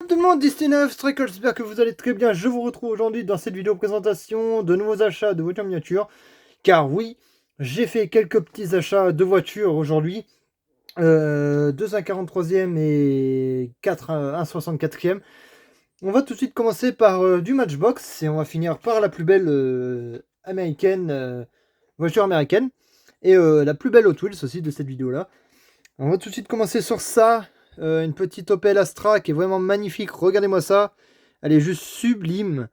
tout le monde, Disney Striker, j'espère que vous allez très bien. Je vous retrouve aujourd'hui dans cette vidéo présentation de nouveaux achats de voitures miniatures. Car oui, j'ai fait quelques petits achats de voitures aujourd'hui. Deux 143e et 4 164e. On va tout de suite commencer par du Matchbox et on va finir par la plus belle américaine, voiture américaine. Et la plus belle Hot Wheels aussi de cette vidéo-là. On va tout de suite commencer sur ça. Une petite Opel Astra qui est vraiment magnifique. Regardez-moi ça. Elle est juste sublime.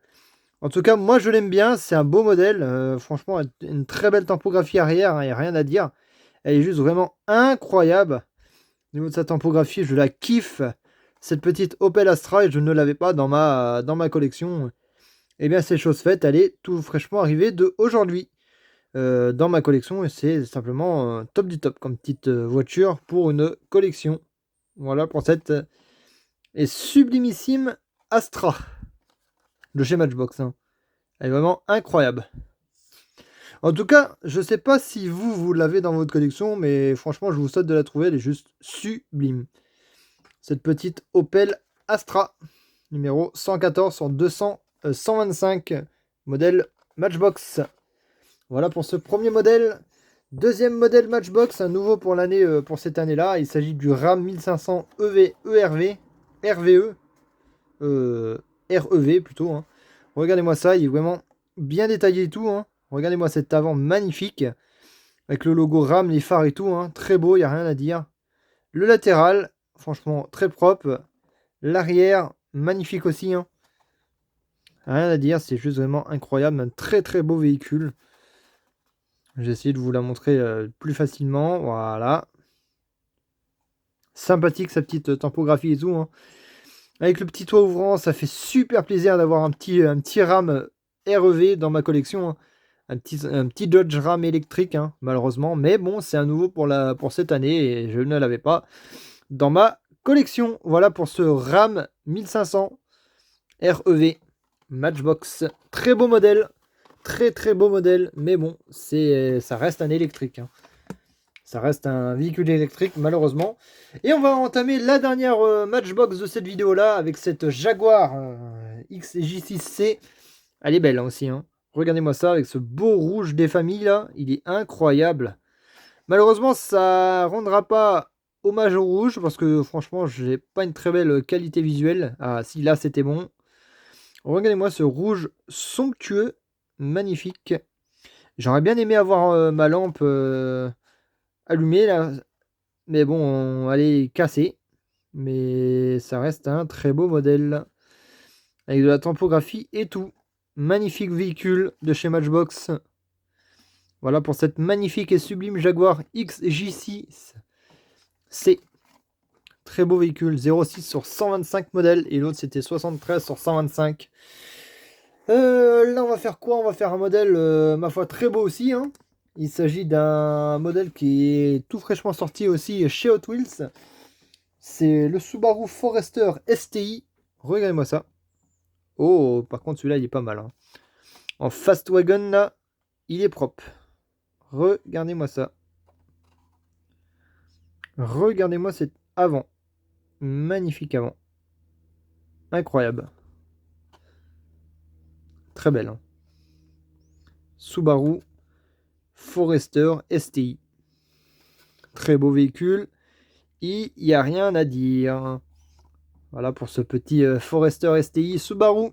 En tout cas, moi je l'aime bien. C'est un beau modèle. Franchement, une très belle typographie arrière. Il n'y a rien à dire. Elle est juste vraiment incroyable. Au niveau de sa typographie, je la kiffe. Cette petite Opel Astra, et je ne l'avais pas dans ma collection. Eh bien, c'est chose faite. Elle est tout fraîchement arrivée de aujourd'hui. Dans ma collection, et c'est simplement top du top comme petite voiture pour une collection. Voilà pour cette et sublimissime Astra de chez Matchbox, hein. Elle est vraiment incroyable. En tout cas, je sais pas si vous l'avez dans votre collection, mais franchement, je vous souhaite de la trouver. Elle est juste sublime. Cette petite Opel Astra, numéro 114 sur 125, modèle Matchbox. Voilà pour ce premier modèle. Deuxième modèle Matchbox, un nouveau pour l'année, pour cette année-là. Il s'agit du Ram 1500 ERV, RVE, REV plutôt, hein. Regardez-moi ça, il est vraiment bien détaillé et tout, hein. Regardez-moi cet avant magnifique, avec le logo Ram, les phares et tout, hein. Très beau, il n'y a rien à dire. Le latéral, franchement très propre. L'arrière, magnifique aussi, hein. Rien à dire, c'est juste vraiment incroyable, un très très beau véhicule. J'ai essayé de vous la montrer plus facilement. Voilà. Sympathique sa petite typographie et tout, hein. Avec le petit toit ouvrant, ça fait super plaisir d'avoir un petit Ram REV dans ma collection, hein. Un petit Dodge Ram électrique, hein, malheureusement. Mais bon, c'est un nouveau pour cette année et je ne l'avais pas dans ma collection. Voilà pour ce Ram 1500 REV Matchbox. Très beau modèle. Très très beau modèle. Mais bon, ça reste un électrique, hein. Ça reste un véhicule électrique, malheureusement. Et on va entamer la dernière Matchbox de cette vidéo-là avec cette Jaguar XJ6C. Elle est belle, hein, aussi, hein. Regardez-moi ça avec ce beau rouge des familles, là. Il est incroyable. Malheureusement, ça rendra pas hommage au rouge parce que, franchement, j'ai pas une très belle qualité visuelle. Ah, si, là, c'était bon. Regardez-moi ce rouge somptueux, magnifique. J'aurais bien aimé avoir ma lampe allumée, là. Mais bon, elle est cassée. Mais ça reste un très beau modèle. Avec de la typographie et tout. Magnifique véhicule de chez Matchbox. Voilà pour cette magnifique et sublime Jaguar XJ6. C'est très beau véhicule. 06 sur 125 modèles. Et l'autre c'était 73 sur 125. Là on va faire quoi? On va faire un modèle, ma foi, très beau aussi, hein. Il s'agit d'un modèle qui est tout fraîchement sorti aussi chez Hot Wheels. C'est le Subaru Forester STI. Regardez-moi ça. Oh, par contre, celui-là, il est pas mal, hein. En Fast Wagon, là, il est propre. Regardez-moi ça. Regardez-moi cet avant. Magnifique avant. Incroyable. Très belle, hein. Subaru Forester STI. Très beau véhicule. Il n'y a rien à dire. Voilà pour ce petit Forester STI Subaru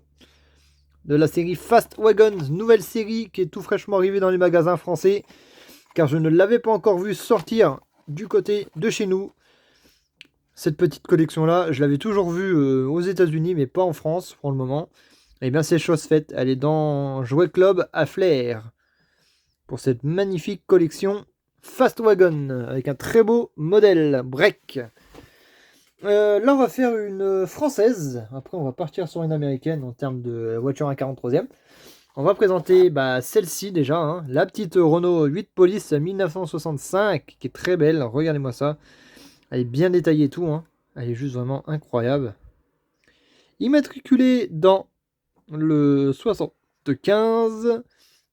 de la série Fast Wagons, nouvelle série qui est tout fraîchement arrivée dans les magasins français, car je ne l'avais pas encore vu sortir du côté de chez nous. Cette petite collection là, je l'avais toujours vue aux États-Unis, mais pas en France pour le moment. Et bien c'est chose faite, elle est dans Jouet Club à Flair pour cette magnifique collection Fast Wagon avec un très beau modèle break. Là, on va faire une française. Après, on va partir sur une américaine en termes de voiture 1,43e. On va présenter celle-ci déjà, hein, la petite Renault 8 Police 1965, qui est très belle. Regardez-moi ça. Elle est bien détaillée et tout, hein. Elle est juste vraiment incroyable. Immatriculée dans le 75,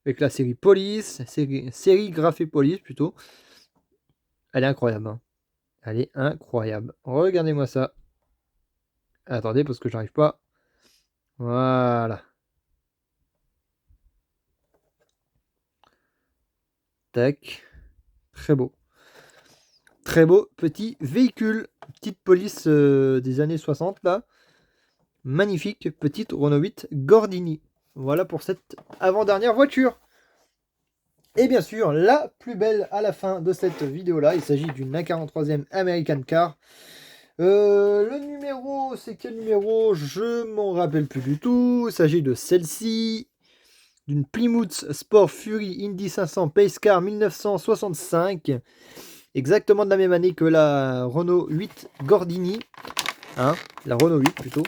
avec la série Police, série graphée Police plutôt. Elle est incroyable, hein. Elle est incroyable. Regardez-moi ça. Attendez, parce que j'arrive pas. Voilà. Tac. Très beau. Très beau petit véhicule. Petite police des années 60 là. Magnifique petite Renault 8 Gordini. Voilà pour cette avant-dernière voiture. Et bien sûr, la plus belle à la fin de cette vidéo-là, il s'agit d'une A43e American Car. Le numéro, c'est quel numéro? Je m'en rappelle plus du tout. Il s'agit de celle-ci, d'une Plymouth Sport Fury Indy 500 Pace Car 1965. Exactement de la même année que la Renault 8 Gordini. Hein, la Renault 8 plutôt.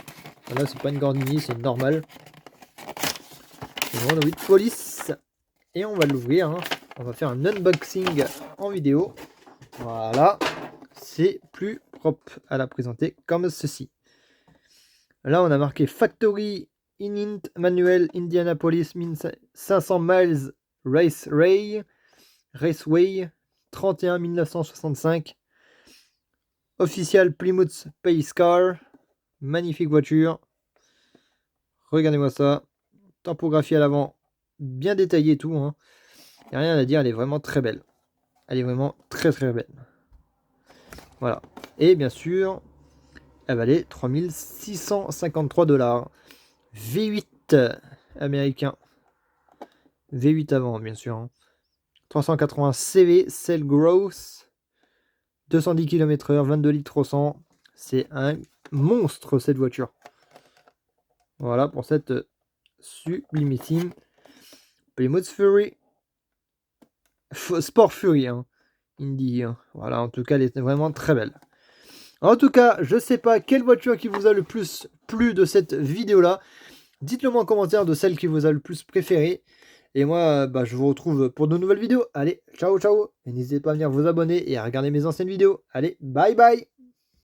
Là, c'est pas une Gordini, c'est une normale. Une Renault 8 Police. Et on va l'ouvrir. Hein. On va faire un unboxing en vidéo. Voilà. C'est plus propre à la présenter comme ceci. Là, on a marqué Factory Inint Manuel Indianapolis 500 miles Raceway 31 1965. Official Plymouth Pace Car. Magnifique voiture. Regardez-moi ça. Topographie à l'avant. Bien détaillé tout. Hein. Il n'y a rien à dire. Elle est vraiment très belle. Elle est vraiment très très belle. Voilà. Et bien sûr, elle valait 3653 $. V8 américain. V8 avant, bien sûr. Hein. 380 CV, Cell Growth. 210 km/h, 22 litres au 100. C'est un monstre cette voiture. Voilà pour cette sublimissime Plymouth Fury. Sport Fury. Hein. Indy. Hein. Voilà, en tout cas, elle est vraiment très belle. En tout cas, je sais pas quelle voiture qui vous a le plus plu de cette vidéo-là. Dites-le moi en commentaire de celle qui vous a le plus préféré. Et moi, je vous retrouve pour de nouvelles vidéos. Allez, ciao, ciao. Et n'hésitez pas à venir vous abonner et à regarder mes anciennes vidéos. Allez, bye bye.